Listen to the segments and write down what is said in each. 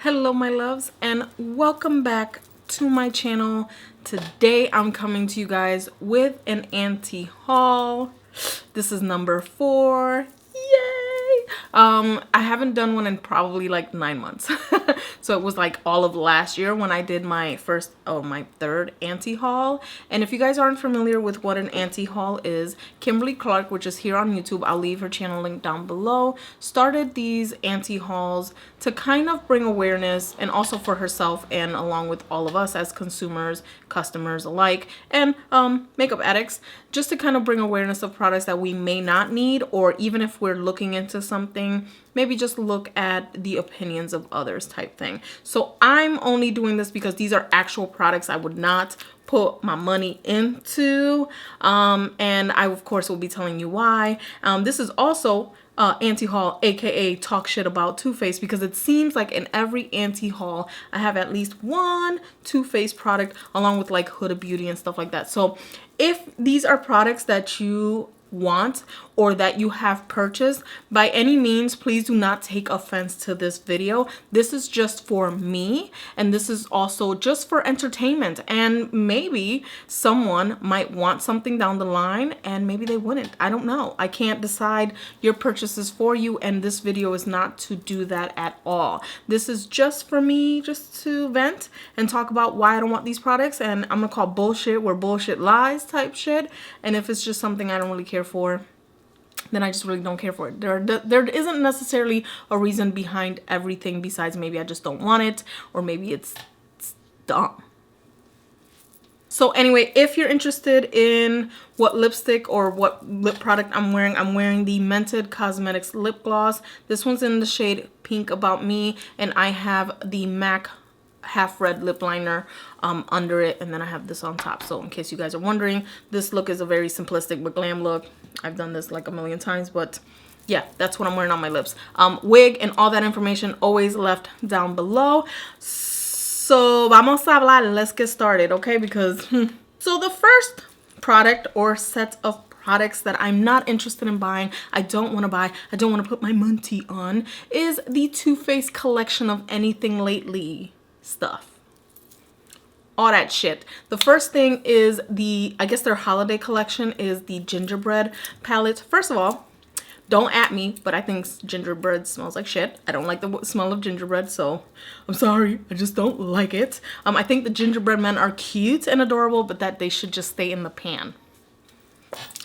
Hello my loves and welcome back to my channel. Today I'm coming to you guys with an anti-haul. This is number 4. Yay! I haven't done one in probably like 9 months. So it was like all of last year when I did my my third anti-haul. And if you guys aren't familiar with what an anti-haul is, Kimberly Clark, which is here on YouTube, I'll leave her channel link down below, started these anti-hauls to kind of bring awareness, and also for herself and along with all of us as consumers, customers alike, and makeup addicts, just to kind of bring awareness of products that we may not need, or even if we're looking into something, maybe just look at the opinions of others type thing. So I'm only doing this because these are actual products I would not put my money into, and I of course will be telling you why. This is also anti-haul, aka talk shit about Too Faced, because it seems like in every anti-haul I have at least one Too Faced product along with like Hooda Beauty and stuff like that. So if these are products that you want or that you have purchased, by any means please do not take offense to this video. This is just for me, and this is also just for entertainment, and maybe someone might want something down the line and maybe they wouldn't. I don't know. I can't decide your purchases for you, and this video is not to do that at all. This is just for me, just to vent and talk about why I don't want these products, and I'm gonna call bullshit where bullshit lies type shit. And if it's just something I don't really care for, then I just really don't care for it. There isn't necessarily a reason behind everything besides maybe I just don't want it, or maybe it's dumb. So anyway, if you're interested in what lipstick or what lip product I'm wearing the Mented Cosmetics lip gloss. This one's in the shade Pink About Me, and I have the MAC half red lip liner under it, and then I have this on top. So in case you guys are wondering, this look is a very simplistic but glam look. I've done this like a million times, but yeah, that's what I'm wearing on my lips. Wig and all that information always left down below. So vamos a hablar, let's get started, okay? Because so the first product or set of products that I'm not interested in buying, I don't want to buy, I don't want to put my money on, is the Too Faced collection of anything lately stuff. All that shit. The first thing is I guess their holiday collection is the gingerbread palette. First of all, don't at me, but I think gingerbread smells like shit. I don't like the smell of gingerbread, so I'm sorry. I just don't like it. I think the gingerbread men are cute and adorable, but that they should just stay in the pan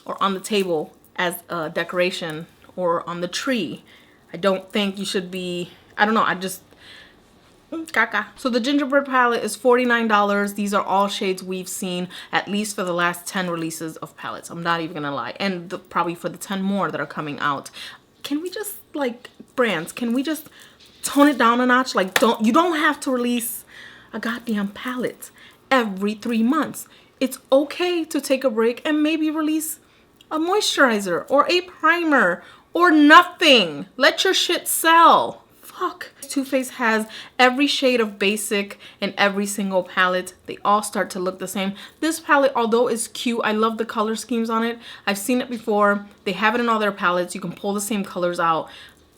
or on the table as a decoration or on the tree. I don't think you should be, I don't know, I just caca. So the gingerbread palette is $49. These are all shades we've seen at least for the last 10 releases of palettes. I'm not even gonna lie. And probably for the 10 more that are coming out. Can we just, like, brands, can we just tone it down a notch? Like, you don't have to release a goddamn palette every 3 months. It's okay to take a break and maybe release a moisturizer or a primer or nothing. Let your shit sell. Fuck. Too Faced has every shade of basic in every single palette. They all start to look the same. This palette, although it's cute, I love the color schemes on it. I've seen it before. They have it in all their palettes. You can pull the same colors out,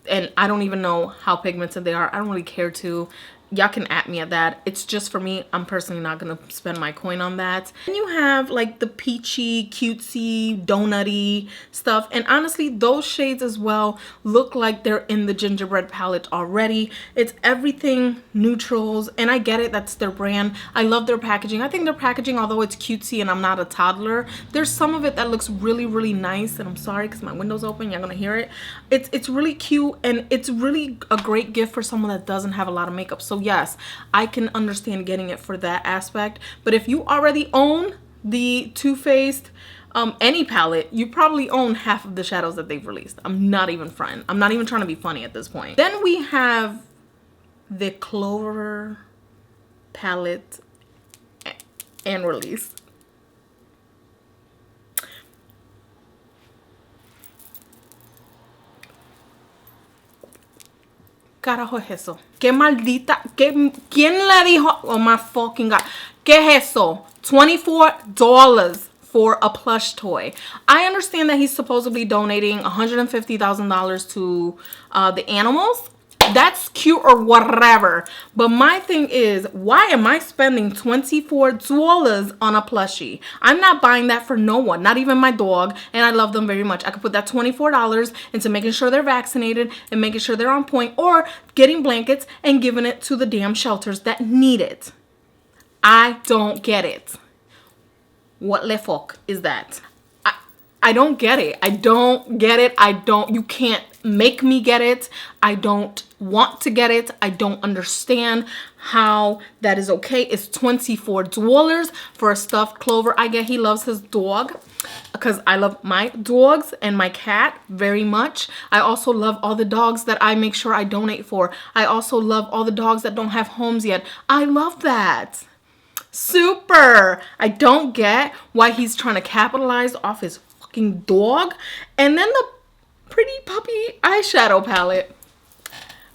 and I don't even know how pigmented they are. I don't really care to. Y'all can at me at that. It's just for me. I'm personally not gonna spend my coin on that. And you have like the peachy, cutesy, donutty stuff, and honestly those shades as well look like they're in the gingerbread palette already. It's everything neutrals, and I get it, that's their brand. I love their packaging. I think their packaging, although it's cutesy and I'm not a toddler, there's some of it that looks really, really nice. And I'm sorry because my window's open, you're gonna hear it. It's really cute, and it's really a great gift for someone that doesn't have a lot of makeup. So yes, I can understand getting it for that aspect. But if you already own the Too Faced any palette, you probably own half of the shadows that they've released. I'm not even fronting. I'm not even trying to be funny at this point. Then we have the Clover palette and release. Carajo es eso? ¿Qué maldita? ¿Quién le dijo? Oh my fucking god. ¿Qué es eso? $24 for a plush toy. I understand that he's supposedly donating $150,000 to the animals. That's cute or whatever. But my thing is, why am I spending $24 on a plushie? I'm not buying that for no one, not even my dog, and I love them very much. I could put that $24 into making sure they're vaccinated and making sure they're on point, or getting blankets and giving it to the damn shelters that need it. I don't get it. What le fuck is that? I don't get it. I don't get it. You can't make me get it. I don't want to get it. I don't understand how that is okay. It's $24 for a stuffed Clover. I get he loves his dog because I love my dogs and my cat very much. I also love all the dogs that I make sure I donate for. I also love all the dogs that don't have homes yet. I love that. Super. I don't get why he's trying to capitalize off his fucking dog. And then the pretty puppy eyeshadow palette.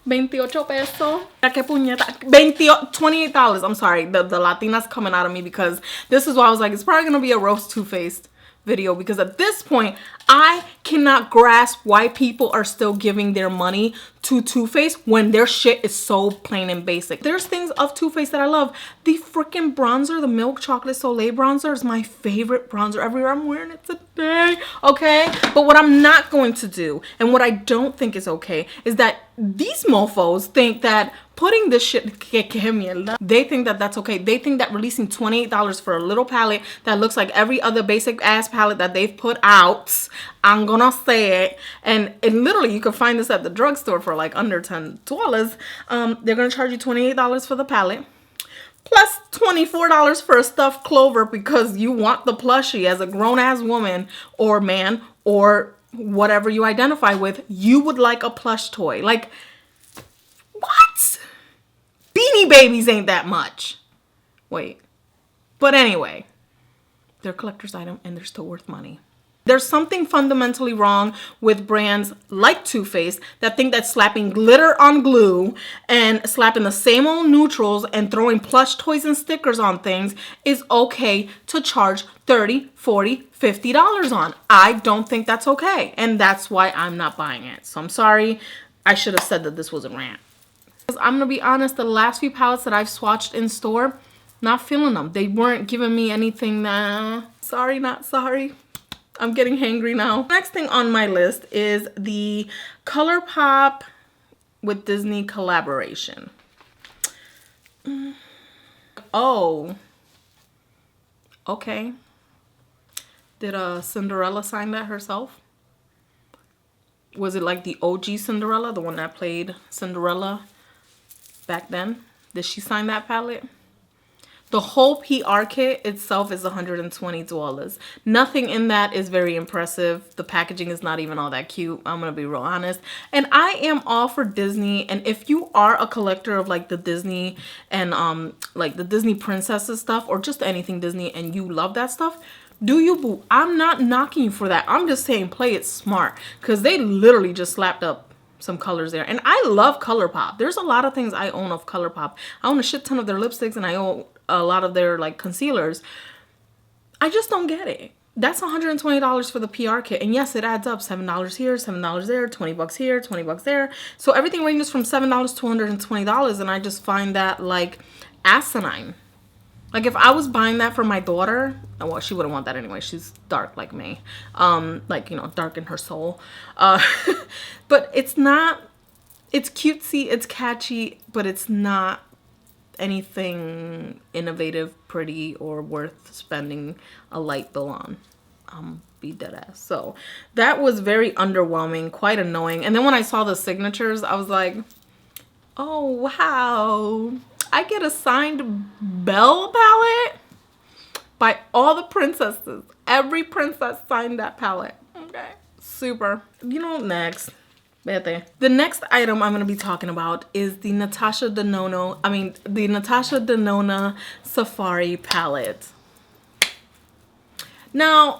28 pesos. $28. I'm sorry. The Latina's coming out of me because this is why I was like, it's probably going to be a roast Too Faced video, because at this point I cannot grasp why people are still giving their money to Too Faced when their shit is so plain and basic. There's things of Too Faced that I love. The freaking bronzer, the Milk Chocolate Soleil bronzer, is my favorite bronzer ever. I'm wearing it today, okay? But what I'm not going to do, and what I don't think is okay, is that these mofos think that putting this shit, they think that that's okay. They think that releasing $28 for a little palette that looks like every other basic ass palette that they've put out, I'm gonna say it, and literally you can find this at the drugstore for like under $10. They're gonna charge you $28 for the palette, plus $24 for a stuffed Clover because you want the plushie. As a grown-ass woman or man or whatever you identify with, you would like a plush toy. Like, what? Beanie Babies ain't that much. Wait. But anyway, they're a collector's item and they're still worth money. There's something fundamentally wrong with brands like Too Faced that think that slapping glitter on glue and slapping the same old neutrals and throwing plush toys and stickers on things is okay to charge $30, $40, $50 on. I don't think that's okay. And that's why I'm not buying it. So I'm sorry. I should have said that this was a rant. I'm gonna be honest, the last few palettes that I've swatched in store, not feeling them. They weren't giving me anything that, sorry, not sorry. I'm getting hangry now. Next thing on my list is the Colorpop with Disney collaboration. Oh, okay. Did Cinderella sign that herself? Was it like the OG Cinderella, the one that played Cinderella back then? Did she sign that palette? The whole PR kit itself is $120. Nothing in that is very impressive. The packaging is not even all that cute. I'm gonna be real honest. And I am all for Disney. And if you are a collector of like the Disney and like the Disney princesses stuff, or just anything Disney, and you love that stuff, do you boo? I'm not knocking you for that. I'm just saying play it smart, because they literally just slapped up some colors there. And I love Colorpop. There's a lot of things I own of Colorpop. I own a shit ton of their lipsticks and I own a lot of their like concealers. I just don't get it. That's $120 for the PR kit. And yes, it adds up. $7 here, $7 there, 20 bucks here, 20 bucks there. So everything ranges from $7 to $120. And I just find that like asinine. Like if I was buying that for my daughter, well, she wouldn't want that anyway. She's dark like me. Like, you know, dark in her soul. But it's not, it's cutesy, it's catchy, but it's not anything innovative, pretty, or worth spending a light bill on. Be dead ass. So that was very underwhelming, quite annoying. And then when I saw the signatures, I was like, oh wow, I get a signed Belle palette by all the princesses. Every princess signed that palette. Okay, super. You know, next. The next item I'm going to be talking about is the Natasha Denona Safari palette. Now,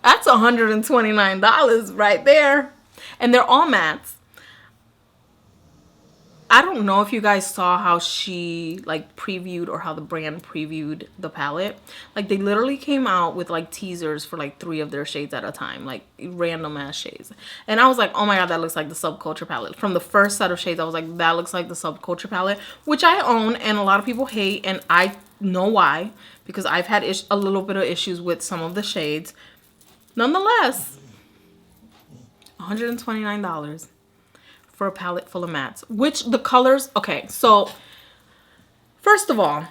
that's $129 right there. And they're all mattes. I don't know if you guys saw how she like previewed, or how the brand previewed the palette. Like they literally came out with like teasers for like 3 of their shades at a time, like random ass shades. And I was like, oh my god, that looks like the Subculture palette. From the first set of shades, I was like, that looks like the Subculture palette, which I own, and a lot of people hate, and I know why, because I've had a little bit of issues with some of the shades. Nonetheless, $129 for a palette full of mattes, which the colors, okay, so first of all,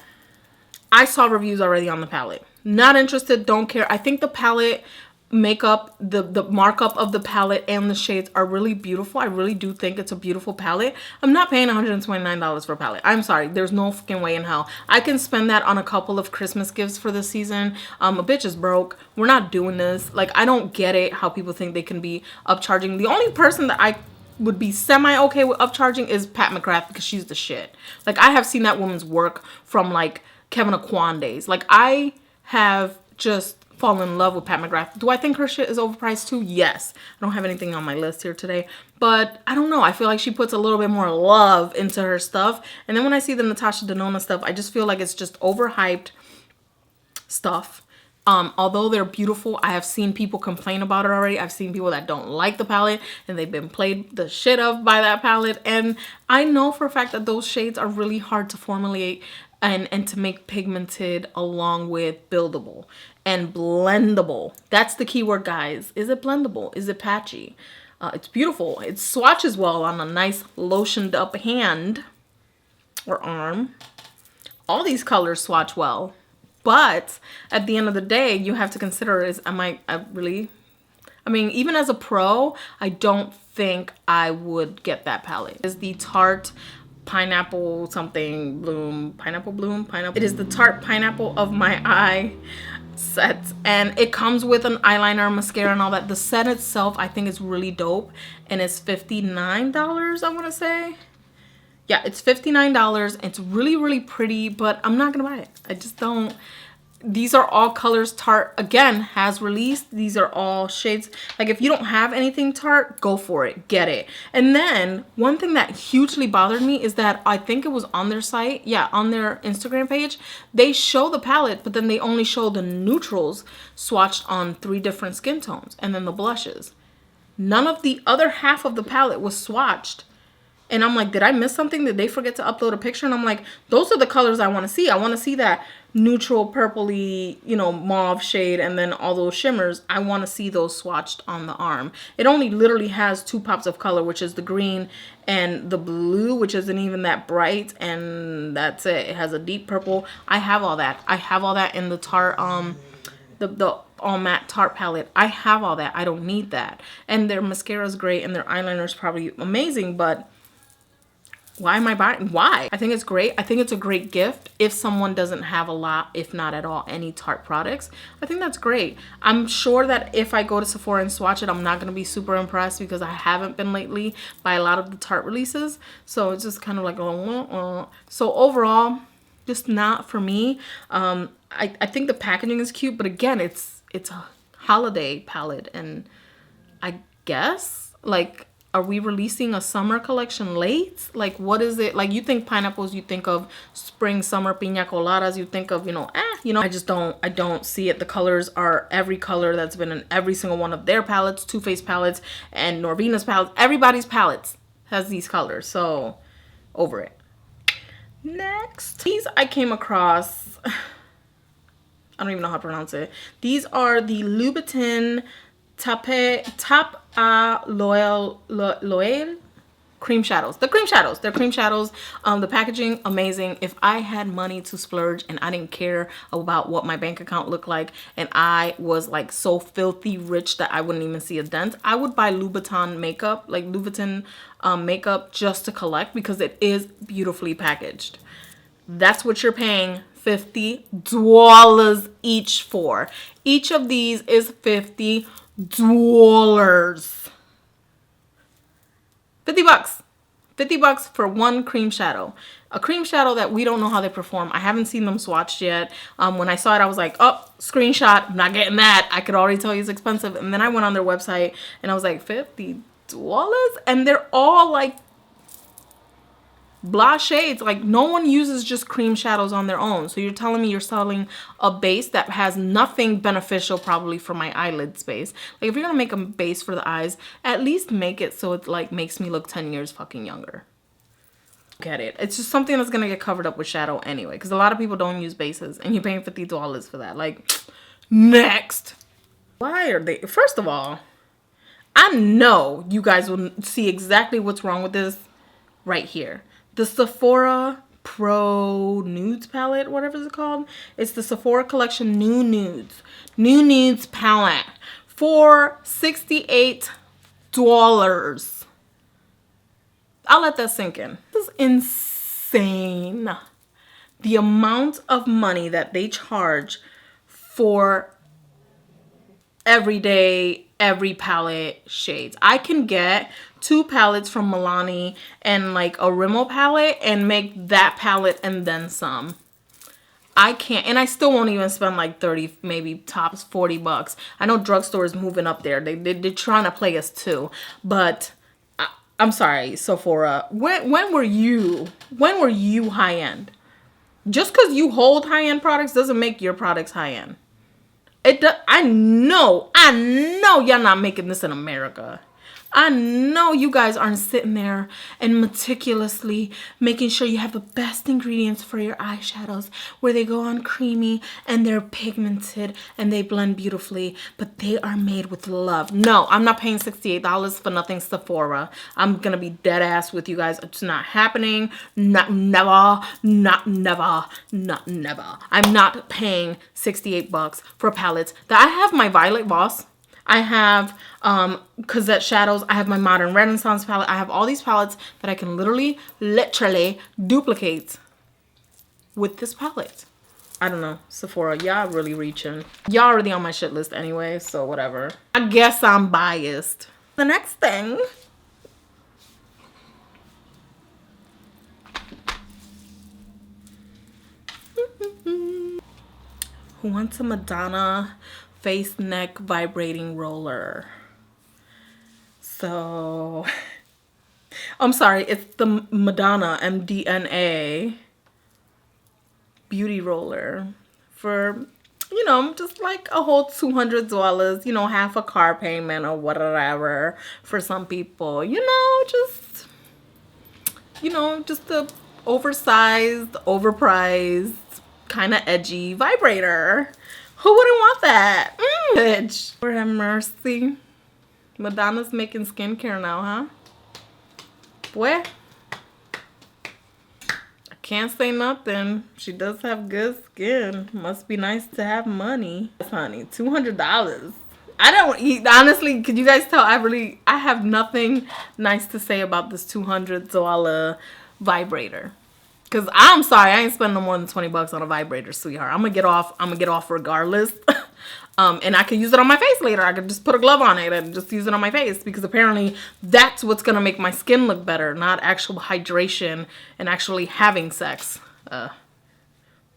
I saw reviews already on the palette. Not interested, don't care. I think the palette makeup, the markup of the palette and the shades are really beautiful. I really do think it's a beautiful palette. I'm not paying $129 for a palette. I'm sorry, there's no fucking way in hell. I can spend that on a couple of Christmas gifts for this season. A bitch is broke. We're not doing this. Like, I don't get it how people think they can be upcharging. The only person that I would be semi-okay with upcharging is Pat McGrath, because she's the shit. Like, I have seen that woman's work from like Kevin Aquan days. Like, I have just fallen in love with Pat McGrath. Do I think her shit is overpriced too? Yes. I don't have anything on my list here today, but I don't know. I feel like she puts a little bit more love into her stuff. And then when I see the Natasha Denona stuff, I just feel like it's just overhyped stuff. Although they're beautiful, I have seen people complain about it already. I've seen people that don't like the palette, and they've been played the shit of by that palette. And I know for a fact that those shades are really hard to formulate and to make pigmented, along with buildable and blendable. That's the key word, guys. Is it blendable? Is it patchy? It's beautiful. It swatches well on a nice lotioned up hand or arm. All these colors swatch well. But at the end of the day, you have to consider is, I mean, even as a pro, I don't think I would get that palette. It's the Tarte Pineapple something bloom, pineapple bloom, pineapple. It is the Tarte Pineapple of My Eye set, and it comes with an eyeliner, mascara, and all that. The set itself, I think, is really dope, and it's $59, I want to say. Yeah, it's $59. It's really, really pretty, but I'm not gonna buy it. I just don't. These are all colors Tarte, again, has released. These are all shades. Like, if you don't have anything Tarte, go for it. Get it. And then, one thing that hugely bothered me is that I think it was on their site. Yeah, on their Instagram page. They show the palette, but then they only show the neutrals swatched on 3 different skin tones. And then the blushes. None of the other half of the palette was swatched. And I'm like, did I miss something? Did they forget to upload a picture? And I'm like, those are the colors I want to see. I want to see that neutral purpley, you know, mauve shade, and then all those shimmers. I want to see those swatched on the arm. It only literally has 2 pops of color, which is the green and the blue, which isn't even that bright, and that's it. It has a deep purple. I have all that. I have all that in the Tarte, the all matte Tarte palette. I have all that. I don't need that. And their mascara is great, and their eyeliner is probably amazing, but why am I buying? Why? I think it's great. I think it's a great gift if someone doesn't have a lot, if not at all, any Tarte products. I think that's great. I'm sure that if I go to Sephora and swatch it, I'm not going to be super impressed, because I haven't been lately by a lot of the Tarte releases. So it's just kind of like, So overall, just not for me. I think the packaging is cute, but again, it's a holiday palette, and I guess, like, are we releasing a summer collection late? Like, what is it? Like, you think pineapples, you think of spring, summer, piña coladas, you think of, I don't see it. The colors are every color that's been in every single one of their palettes, Too Faced palettes, and Norvina's palettes. Everybody's palettes has these colors, so over it. Next, these I came across, I don't even know how to pronounce it. These are the Louboutin Top Loyal cream shadows. They're cream shadows. The packaging, amazing. If I had money to splurge and I didn't care about what my bank account looked like, and I was like so filthy rich that I wouldn't even see a dent, I would buy Louboutin makeup, like Louboutin makeup, just to collect, because it is beautifully packaged. That's what you're paying $50 each for. Each of these is $50. $50 $50 for one cream shadow. A cream shadow that we don't know how they perform. I haven't seen them swatched yet. When I saw it, I was like, oh, screenshot, I'm not getting that. I could already tell you it's expensive. And then I went on their website and I was like, $50? And they're all like blush shades, like no one uses just cream shadows on their own. So you're telling me you're selling a base that has nothing beneficial probably for my eyelid space. Like if you're gonna make a base for the eyes, at least make it so it like makes me look 10 years fucking younger. Get it? It's just something that's gonna get covered up with shadow anyway, because a lot of people don't use bases and you're paying $50 for that. Like, next. Why are they? First of all, I know you guys will see exactly what's wrong with this right here. The Sephora Pro Nudes palette, whatever it's called. It's the Sephora Collection New Nudes palette for $68. I'll let that sink in. This is insane. The amount of money that they charge for every palette shades. I can get 2 palettes from Milani and like a Rimmel palette and make that palette and then some. I can't, and I still won't even spend like 30, maybe tops $40. I know drugstore is moving up there. They're trying to play us too, but I'm sorry, Sephora. When were you high end? Just because you hold high end products doesn't make your products high end. I know y'all not making this in America. I know you guys aren't sitting there and meticulously making sure you have the best ingredients for your eyeshadows, where they go on creamy and they're pigmented and they blend beautifully, but they are made with love. No, I'm not paying $68 for nothing Sephora. I'm gonna be dead ass with you guys. It's not happening. Not never. I'm not paying $68 for palettes that I have my Violet Voss. I have Cosette shadows. I have my Modern Renaissance palette. I have all these palettes that I can literally duplicate with this palette. I don't know. Sephora, y'all really reaching. Y'all already on my shit list anyway, so whatever. I guess I'm biased. The next thing. Who wants a Madonna face neck vibrating roller? So I'm sorry, it's the Madonna MDNA beauty roller for, you know, just like a whole $200, you know, half a car payment or whatever for some people, you know, just the oversized, overpriced, kind of edgy vibrator. Who wouldn't want that? Bitch. Lord have mercy. Madonna's making skincare now, huh? Boy. I can't say nothing. She does have good skin. Must be nice to have money. Honey, $200. I don't eat. Honestly, could you guys tell I have nothing nice to say about this $200 vibrator. Cause I'm sorry, I ain't spending no more than $20 on a vibrator, sweetheart. I'm gonna get off regardless. And I can use it on my face later. I could just put a glove on it and just use it on my face, because apparently that's what's gonna make my skin look better, not actual hydration and actually having sex.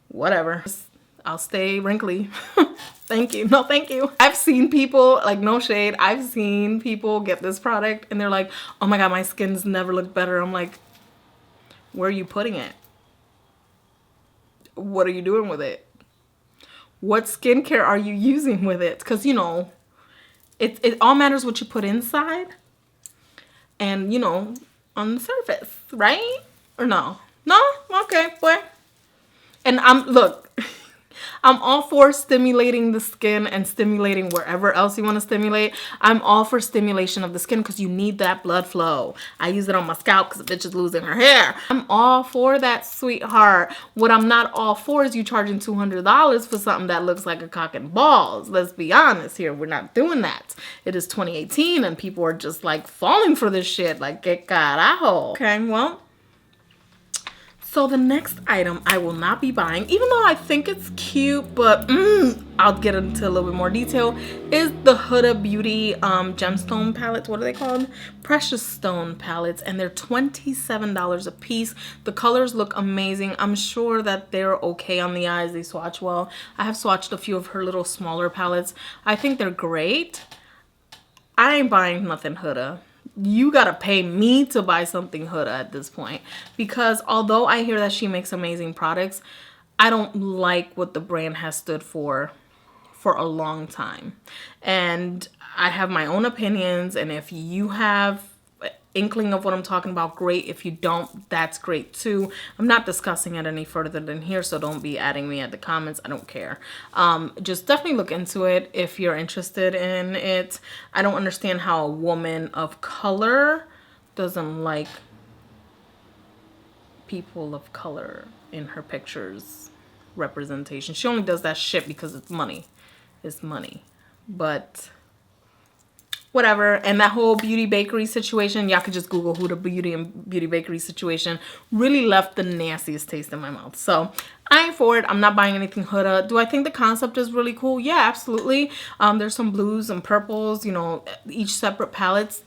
Whatever. I'll stay wrinkly. Thank you. No, thank you. I've seen people, like, no shade, I've seen people get this product and they're like, oh my God, my skin's never looked better. I'm like, where are you putting it? What are you doing with it? What skincare are you using with it? Because, you know, it all matters what you put inside and, you know, on the surface, right? Or no? No? Okay, boy. And look, I'm all for stimulating the skin and stimulating wherever else you want to stimulate. I'm all for stimulation of the skin because you need that blood flow. I use it on my scalp because the bitch is losing her hair. I'm all for that, sweetheart. What I'm not all for is you charging $200 for something that looks like a cock and balls. Let's be honest here. We're not doing that. It is 2018 and people are just like falling for this shit. Like, que carajo. Okay, well. So the next item I will not be buying, even though I think it's cute, but I'll get into a little bit more detail, is the Hooda Beauty gemstone palettes. What are they called? Precious stone palettes, and they're $27 a piece. The colors look amazing. I'm sure that they're okay on the eyes. They swatch well. I have swatched a few of her little smaller palettes. I think they're great. I ain't buying nothing Hooda. you gotta pay me to buy something Hooda at this point. Because although I hear that she makes amazing products, I don't like what the brand has stood for a long time. And I have my own opinions, and if you have inkling of what I'm talking about, great. If you don't, that's great too. I'm not discussing it any further than here, so don't be adding me at the comments. I don't care. Just definitely look into it if you're interested in it. I don't understand how a woman of color doesn't like people of color in her pictures representation. She only does that shit because it's money. It's money. But whatever. And that whole beauty bakery situation, y'all could just Google who the beauty and beauty bakery situation, really left the nastiest taste in my mouth. So I ain't for it. I'm not buying anything Hooda. Do I think the concept is really cool? Yeah, absolutely. There's some blues and purples, you know, each separate palettes.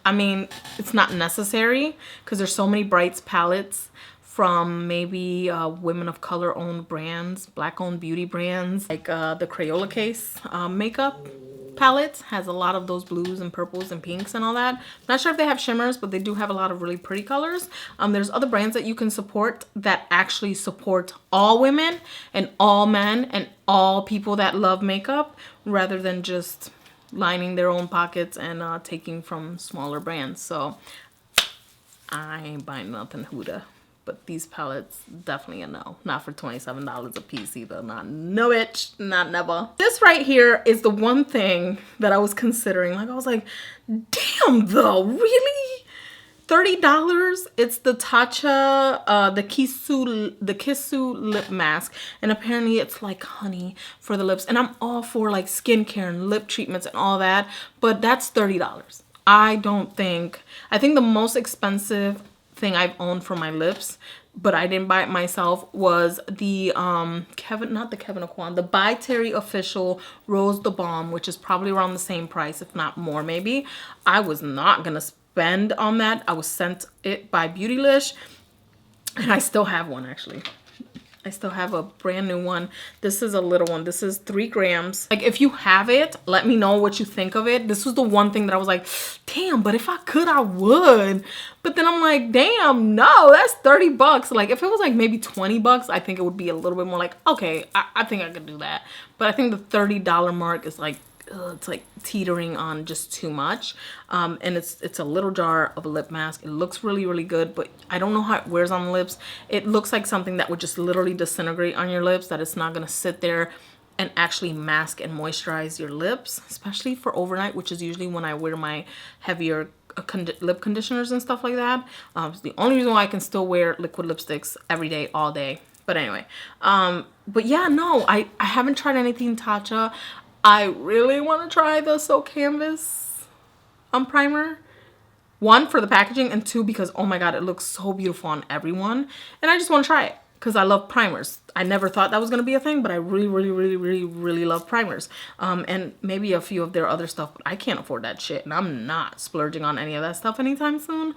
I mean, it's not necessary because there's so many brights palettes from maybe women of color owned brands, black owned beauty brands, like the Crayola Case makeup palette has a lot of those blues and purples and pinks and all that. Not sure if they have shimmers, but they do have a lot of really pretty colors. There's other brands that you can support that actually support all women and all men and all people that love makeup, rather than just lining their own pockets and taking from smaller brands. So I ain't buying nothing Hooda. But these palettes, definitely a no. Not for $27 a piece either. Not no bitch, not never. This right here is the one thing that I was considering. Like, I was like, damn though, really? $30? It's the Tatcha, the Kissu lip mask. And apparently it's like honey for the lips. And I'm all for like skincare and lip treatments and all that. But that's $30. I think the most expensive thing I've owned for my lips, but I didn't buy it myself, was the the By Terry Official Rose the Balm, which is probably around the same price, if not more maybe. I was not gonna spend on that. I was sent it by Beautylish, and I still have one actually. I still have a brand new one. This is a little one. This is 3 grams. Like, if you have it, let me know what you think of it. This was the one thing that I was like, damn, but if I could, I would. But then I'm like, damn, no, that's 30 bucks. Like, if it was like maybe 20 bucks, I think it would be a little bit more like, okay, I think I could do that. But I think the $30 mark is like, it's like teetering on just too much. And it's a little jar of a lip mask. It looks really, really good, but I don't know how it wears on the lips. It looks like something that would just literally disintegrate on your lips, that it's not gonna sit there and actually mask and moisturize your lips, especially for overnight, which is usually when I wear my heavier lip conditioners and stuff like that. It's the only reason why I can still wear liquid lipsticks every day, all day. But anyway, but yeah, no, I haven't tried anything Tatcha. I really want to try the So Canvas primer. 1, for the packaging, and 2, because oh my god, it looks so beautiful on everyone, and I just want to try it because I love primers. I never thought that was going to be a thing, but I really love primers. And maybe a few of their other stuff, but I can't afford that shit, and I'm not splurging on any of that stuff anytime soon.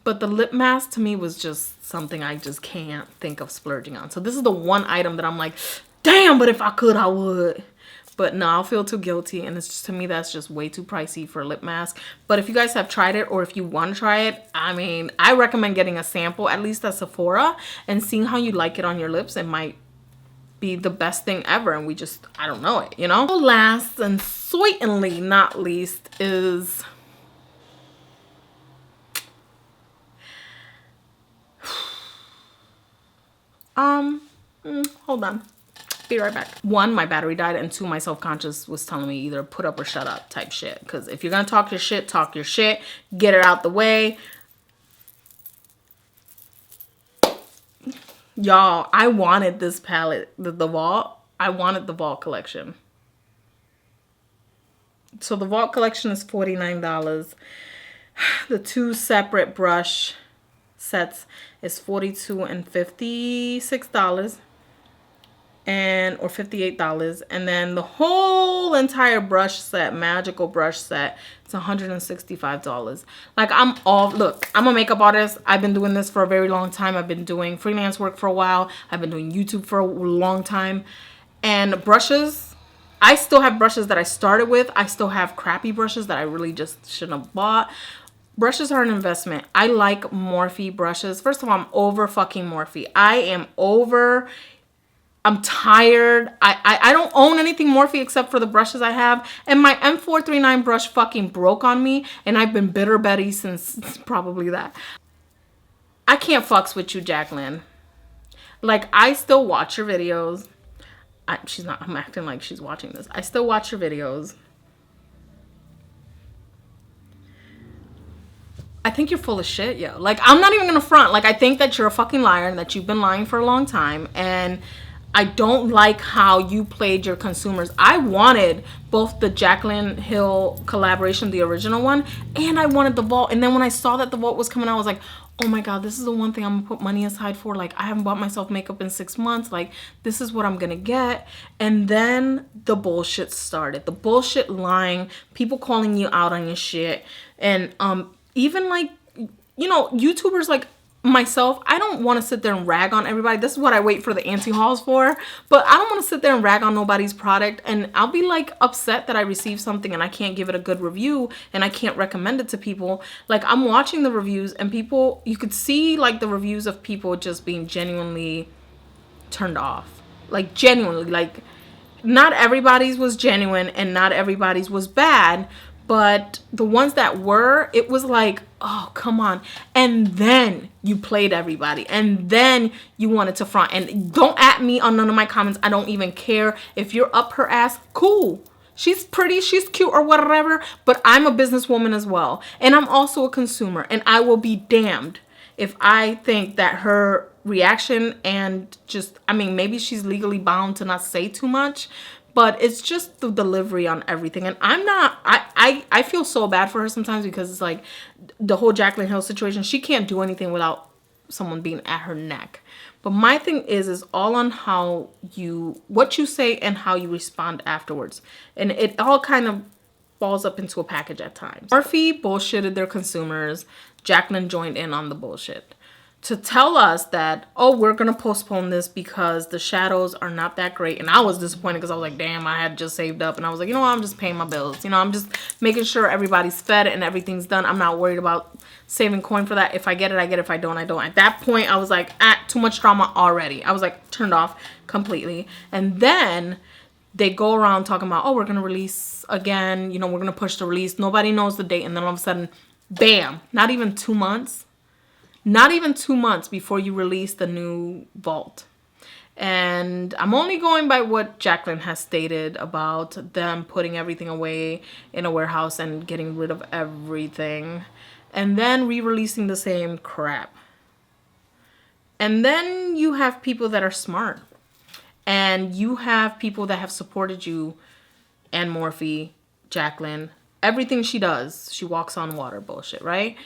But the lip mask to me was just something I just can't think of splurging on. So this is the one item that I'm like, damn, but if I could, I would. But no, I'll feel too guilty, and it's just, to me, that's just way too pricey for a lip mask. But if you guys have tried it, or if you want to try it, I mean, I recommend getting a sample, at least at Sephora, and seeing how you like it on your lips. It might be the best thing ever, and I don't know it, you know? Last and certainly not least is hold on. Be right back. 1, my battery died, and 2, my self-conscious was telling me either put up or shut up type shit. Because if you're gonna talk your shit, talk your shit. Get it out the way. Y'all, I wanted this palette, the Vault. I wanted the Vault collection. So the Vault collection is $49. The 2 separate brush sets is $42 and $56. Or $58, and then the whole entire brush set, magical brush set, it's $165. Like, look, I'm a makeup artist. I've been doing this for a very long time. I've been doing freelance work for a while. I've been doing YouTube for a long time. And brushes, I still have brushes that I started with. I still have crappy brushes that I really just shouldn't have bought. Brushes are an investment. I like Morphe brushes. First of all, I'm over fucking Morphe. I'm tired. I don't own anything Morphe except for the brushes I have. And my M439 brush fucking broke on me. And I've been bitter Betty since probably that. I can't fucks with you, Jacqueline. Like, I still watch your videos. I'm acting like she's watching this. I still watch your videos. I think you're full of shit, yo. Like, I'm not even gonna front. Like, I think that you're a fucking liar and that you've been lying for a long time. And I don't like how you played your consumers. I wanted both the Jaclyn Hill collaboration, the original one, and I wanted the vault. And then when I saw that the vault was coming out, I was like, oh my God, this is the one thing I'm gonna put money aside for. Like, I haven't bought myself makeup in 6 months. Like, this is what I'm gonna get. And then the bullshit started. The bullshit lying, people calling you out on your shit. And even like, you know, YouTubers like myself, I don't want to sit there and rag on everybody. This is what I wait for the anti-hauls for. But I don't want to sit there and rag on nobody's product. And I'll be like upset that I received something and I can't give it a good review and I can't recommend it to people. Like, I'm watching the reviews and people, you could see like the reviews of people just being genuinely turned off. Like, genuinely, like, not everybody's was genuine and not everybody's was bad. But the ones that were, it was like, oh, come on. And then you played everybody. And then you wanted to front. And don't at me on none of my comments. I don't even care. If you're up her ass, cool. She's pretty, she's cute or whatever. But I'm a businesswoman as well. And I'm also a consumer. And I will be damned if I think that her reaction and just, I mean, maybe she's legally bound to not say too much. But it's just the delivery on everything. And I'm not, I feel so bad for her sometimes because it's like the whole Jaclyn Hill situation. She can't do anything without someone being at her neck. But my thing is all on how what you say and how you respond afterwards. And it all kind of falls up into a package at times. Morphe bullshitted their consumers. Jaclyn joined in on the bullshit to tell us that, oh, we're gonna postpone this because the shadows are not that great. And I was disappointed because I was like, damn, I had just saved up. And I was like, you know what, I'm just paying my bills. You know, I'm just making sure everybody's fed and everything's done. I'm not worried about saving coin for that. If I get it, I get it. If I don't, I don't. At that point, I was like, too much drama already. I was like turned off completely. And then they go around talking about, oh, we're gonna release again. You know, we're gonna push the release. Nobody knows the date. And then all of a sudden, bam, not even 2 months. Not even 2 months before you release the new vault. And I'm only going by what Jaclyn has stated about them putting everything away in a warehouse and getting rid of everything. And then re-releasing the same crap. And then you have people that are smart. And you have people that have supported you and Morphe, Jaclyn. Everything she does, she walks on water bullshit, right?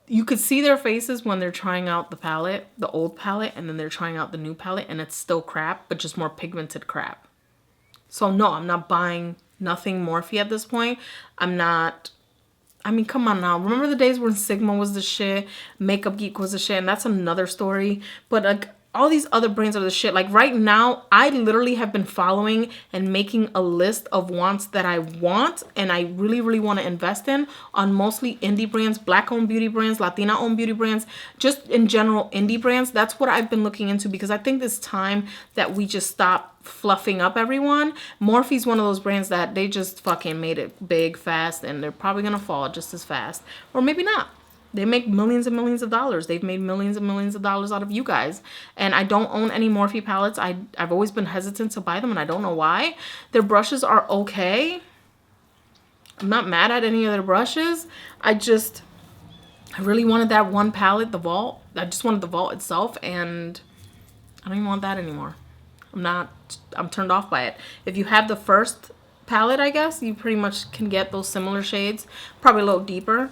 You could see their faces when they're trying out the palette, the old palette, and then they're trying out the new palette, and it's still crap, but just more pigmented crap. So no, I'm not buying nothing Morphe at this point. I'm not, I mean, come on now. Remember the days when Sigma was the shit, Makeup Geek was the shit, and that's another story. But like, all these other brands are the shit. Like right now, I literally have been following and making a list of wants that I want and I really, really want to invest in on mostly indie brands, Black-owned beauty brands, Latina-owned beauty brands, just in general indie brands. That's what I've been looking into because I think it's time that we just stop fluffing up everyone. Morphe's one of those brands that they just fucking made it big, fast, and they're probably going to fall just as fast. Or maybe not. They make millions and millions of dollars. They've made millions and millions of dollars out of you guys. And I don't own any Morphe palettes. I've always been hesitant to buy them, and I don't know why. Their brushes are okay. I'm not mad at any of their brushes. I really wanted that one palette, the Vault. I just wanted the Vault itself, and I don't even want that anymore. I'm turned off by it. If you have the first palette, I guess, you pretty much can get those similar shades, probably a little deeper.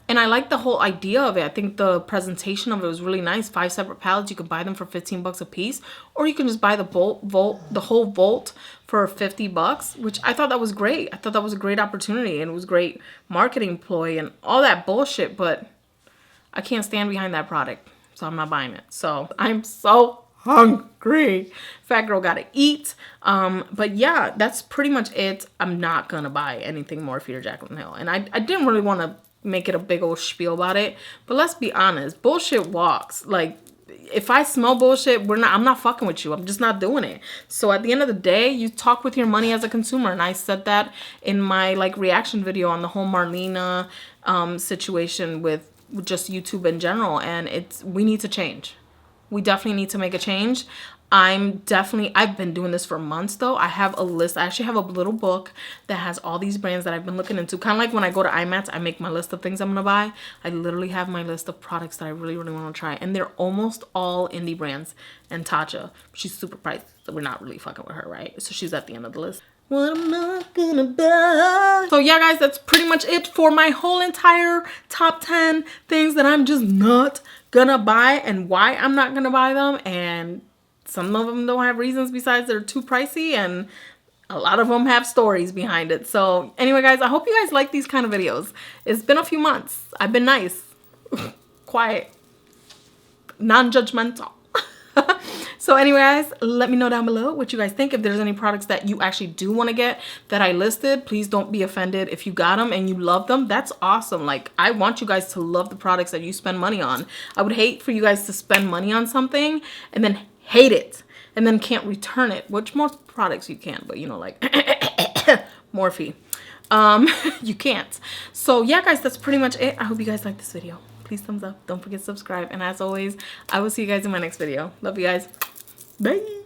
And I like the whole idea of it. I think the presentation of it was really nice. 5 separate palettes. You could buy them for $15 a piece. Or you can just buy the the whole Vault for $50, which I thought that was great. I thought that was a great opportunity. And it was great marketing ploy and all that bullshit. But I can't stand behind that product. So I'm not buying it. So I'm so hungry. Fat girl gotta eat. But yeah, that's pretty much it. I'm not gonna buy anything Morphe or Jaclyn Hill. And I didn't really want to make it a big old spiel about it. But let's be honest, bullshit walks. Like, if I smell bullshit, I'm not fucking with you. I'm just not doing it. So at the end of the day, you talk with your money as a consumer. And I said that in my like reaction video on the whole Marlena situation with just YouTube in general. And we need to change. We definitely need to make a change. I've been doing this for months though. I have a list. I actually have a little book that has all these brands that I've been looking into. Kind of like when I go to IMATS, I make my list of things I'm gonna buy. I literally have my list of products that I really, really want to try. And they're almost all indie brands. And Natasha, she's super priced, so we're not really fucking with her, right? So she's at the end of the list. What I'm not gonna buy. So yeah, guys, that's pretty much it for my whole entire top 10 things that I'm just not gonna buy and why I'm not gonna buy them. And some of them don't have reasons besides they're too pricey, and a lot of them have stories behind it. So anyway, guys, I hope you guys like these kind of videos. It's been a few months. I've been nice, quiet, non-judgmental. So anyway, guys, let me know down below what you guys think. If there's any products that you actually do want to get that I listed, please don't be offended. If you got them and you love them, that's awesome. Like, I want you guys to love the products that you spend money on. I would hate for you guys to spend money on something and then hate it and then can't return it, which most products you can, but you know, like Morphe, you can't. So yeah, guys, that's pretty much it. I hope you guys like this video. Please thumbs up. Don't forget to subscribe. And as always, I will see you guys in my next video. Love you guys. Bye.